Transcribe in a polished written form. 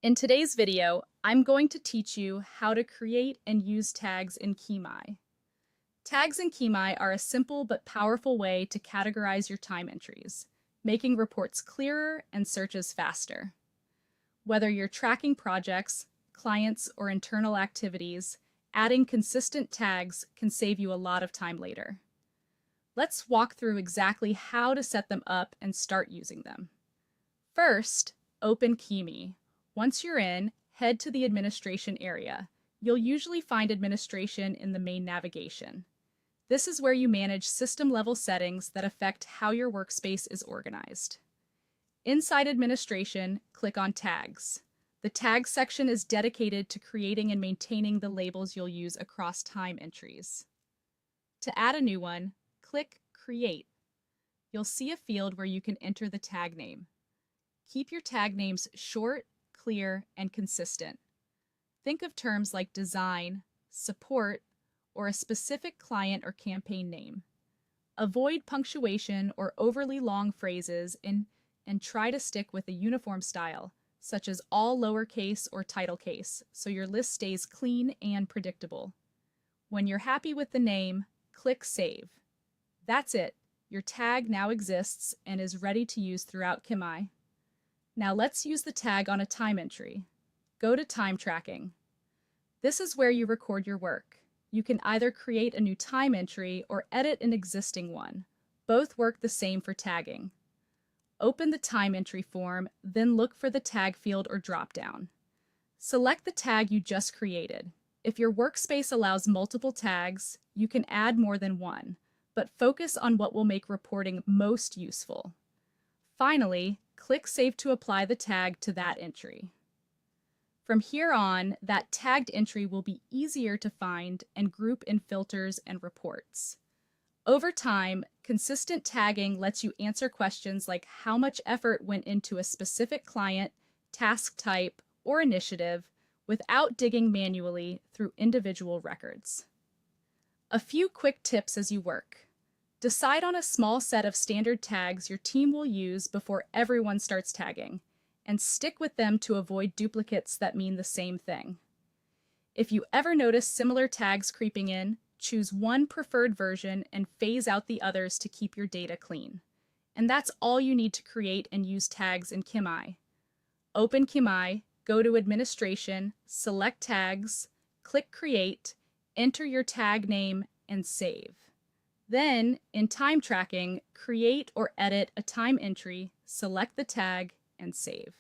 In today's video, I'm going to teach you how to create and use tags in Kimai. Tags in Kimai are a simple but powerful way to categorize your time entries, making reports clearer and searches faster. Whether you're tracking projects, clients, or internal activities, adding consistent tags can save you a lot of time later. Let's walk through exactly how to set them up and start using them. First, open Kimai. Once you're in, head to the administration area. You'll usually find administration in the main navigation. This is where you manage system-level settings that affect how your workspace is organized. Inside administration, click on Tags. The Tags section is dedicated to creating and maintaining the labels you'll use across time entries. To add a new one, click Create. You'll see a field where you can enter the tag name. Keep your tag names short, clear, and consistent. Think of terms like design, support, or a specific client or campaign name. Avoid punctuation or overly long phrases and try to stick with a uniform style, such as all lowercase or title case, so your list stays clean and predictable. When you're happy with the name, click Save. That's it. Your tag now exists and is ready to use throughout Kimai. Now let's use the tag on a time entry. Go to Time Tracking. This is where you record your work. You can either create a new time entry or edit an existing one. Both work the same for tagging. Open the time entry form, then look for the tag field or dropdown. Select the tag you just created. If your workspace allows multiple tags, you can add more than one, but focus on what will make reporting most useful. Finally, click Save to apply the tag to that entry. From here on, that tagged entry will be easier to find and group in filters and reports. Over time, consistent tagging lets you answer questions like how much effort went into a specific client, task type, or initiative without digging manually through individual records. A few quick tips as you work. Decide on a small set of standard tags your team will use before everyone starts tagging, and stick with them to avoid duplicates that mean the same thing. If you ever notice similar tags creeping in, choose one preferred version and phase out the others to keep your data clean. And that's all you need to create and use tags in Kimai. Open Kimai, go to Administration, select Tags, click Create, enter your tag name, and save. Then, in Time Tracking, create or edit a time entry, select the tag, and save.